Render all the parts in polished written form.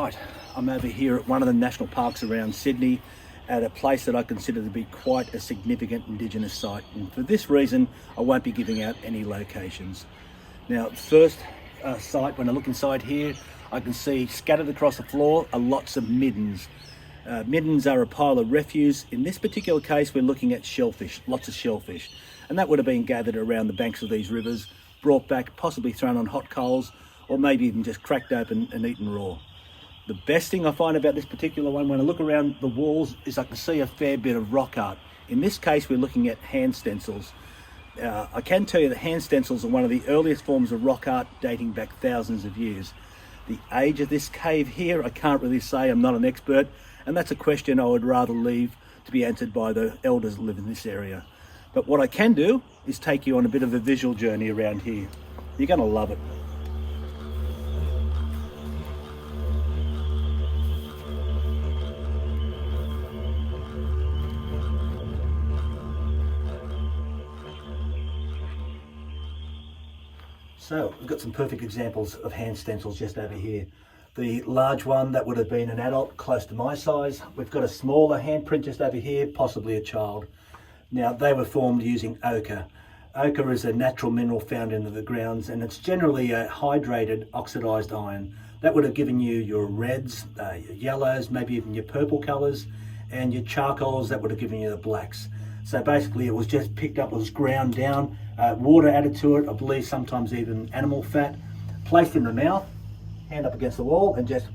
Right, I'm over here at one of the national parks around Sydney at a place that I consider to be quite a significant indigenous site, and for this reason I won't be giving out any locations. Now, first site, when I look inside here, I can see scattered across the floor are lots of middens. Middens are a pile of refuse. In this particular case we're looking at shellfish, lots of shellfish, and that would have been gathered around the banks of these rivers, brought back, possibly thrown on hot coals, or maybe even just cracked open and eaten raw. The best thing I find about this particular one, when I look around the walls, is I can see a fair bit of rock art. In this case we're looking at hand stencils. I can tell you that hand stencils are one of the earliest forms of rock art, dating back thousands of years. The age of this cave here, I can't really say, I'm not an expert, and that's a question I would rather leave to be answered by the elders that live in this area. But what I can do is take you on a bit of a visual journey around here. You're going to love it. So we've got some perfect examples of hand stencils just over here. The large one, that would have been an adult close to my size. We've got a smaller handprint just over here, possibly a child. Now, they were formed using ochre. Ochre is a natural mineral found in the grounds, and it's generally a hydrated oxidized iron. That would have given you your reds, your yellows, maybe even your purple colors, and your charcoals, that would have given you the blacks. So basically it was just picked up, it was ground down, water added to it, I believe sometimes even animal fat, placed in the mouth, hand up against the wall, and just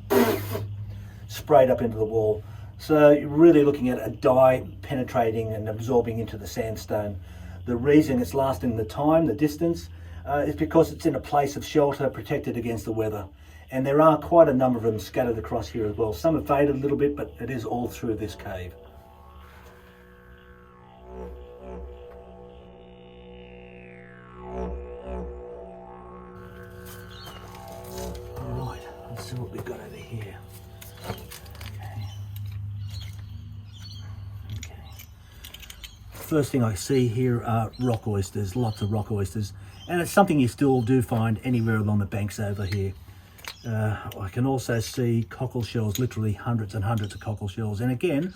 sprayed up into the wall. So you're really looking at a dye penetrating and absorbing into the sandstone. The reason it's lasting the time, the distance, is because it's in a place of shelter, protected against the weather. And there are quite a number of them scattered across here as well. Some have faded a little bit, but it is all through this cave. Alright, let's see what we've got over here. Okay. First thing I see here are rock oysters, lots of rock oysters, and it's something you still do find anywhere along the banks over here. I can also see cockle shells, literally hundreds and hundreds of cockle shells, and again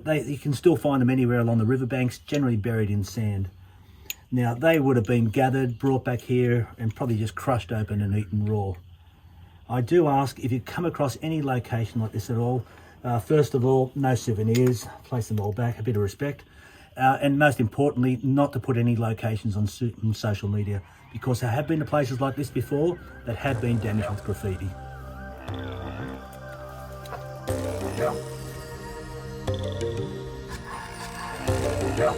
you can still find them anywhere along the riverbanks, generally buried in sand. Now, they would have been gathered, brought back here, and probably just crushed open and eaten raw. I do ask, if you come across any location like this at all, first of all, no souvenirs, place them all back, a bit of respect, and most importantly, not to put any locations on social media, because there have been places like this before that have been damaged with graffiti. Yeah. Yeah.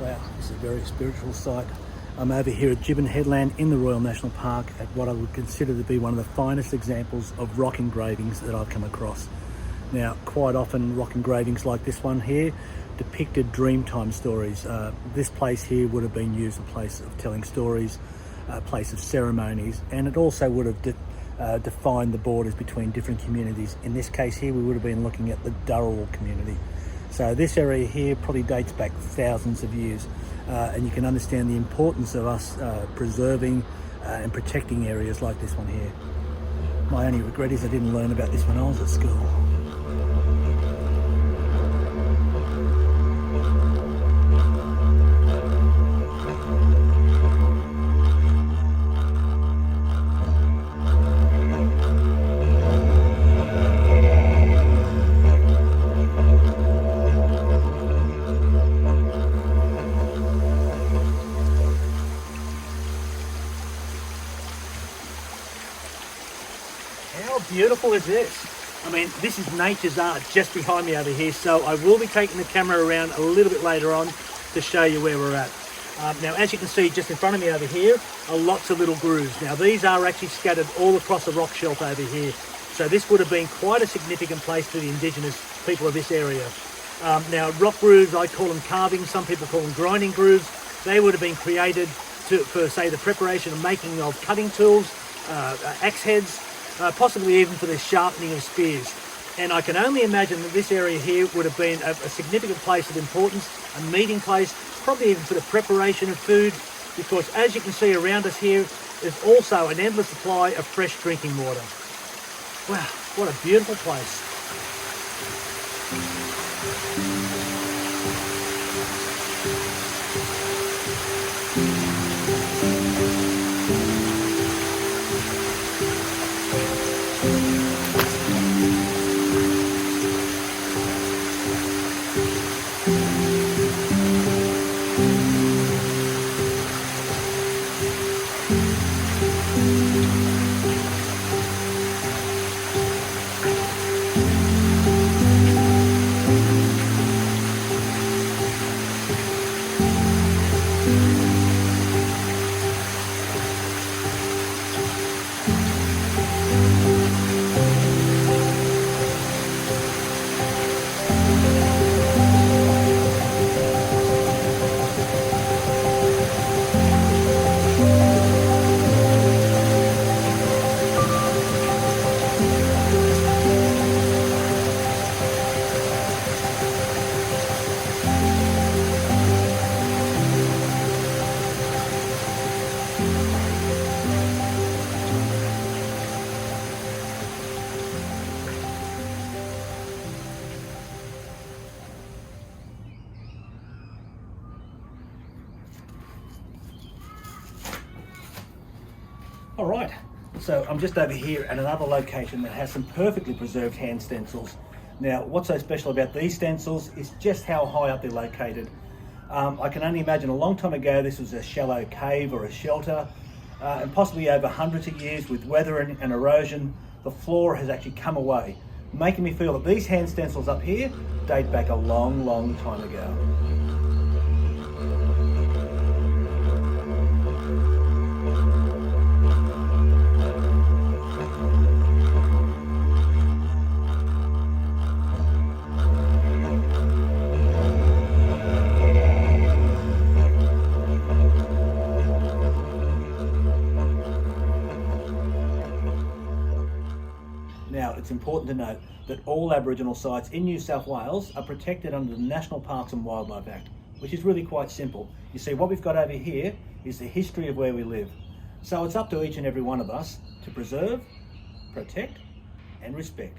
Wow, this is a very spiritual site. I'm over here at Gibbon Headland in the Royal National Park at what I would consider to be one of the finest examples of rock engravings that I've come across. Now, quite often rock engravings like this one here depicted Dreamtime stories. This place here would have been used as a place of telling stories, place of ceremonies, and it also would have defined the borders between different communities. In this case here, we would have been looking at the Dharawal community. So this area here probably dates back thousands of years, and you can understand the importance of us preserving and protecting areas like this one here. My only regret is I didn't learn about this when I was at school. How beautiful is this? I mean, this is nature's art just behind me over here, so I will be taking the camera around a little bit later on to show you where we're at. Now, as you can see just in front of me over here are lots of little grooves. Now, these are actually scattered all across the rock shelf over here, so this would have been quite a significant place for the indigenous people of this area. Now, rock grooves, I call them carvings, some people call them grinding grooves. They would have been created for, say, the preparation and making of cutting tools, axe heads, possibly even for the sharpening of spears. And I can only imagine that this area here would have been a significant place of importance, a meeting place, probably even for the preparation of food, because as you can see around us here, there's also an endless supply of fresh drinking water. Wow, what a beautiful place. All right, so I'm just over here at another location that has some perfectly preserved hand stencils. Now, what's so special about these stencils is just how high up they're located. I can only imagine a long time ago this was a shallow cave or a shelter, and possibly over hundreds of years with weathering and erosion, the floor has actually come away, making me feel that these hand stencils up here date back a long, long time ago. Now, it's important to note that all Aboriginal sites in New South Wales are protected under the National Parks and Wildlife Act, which is really quite simple. You see, what we've got over here is the history of where we live. So it's up to each and every one of us to preserve, protect, and respect.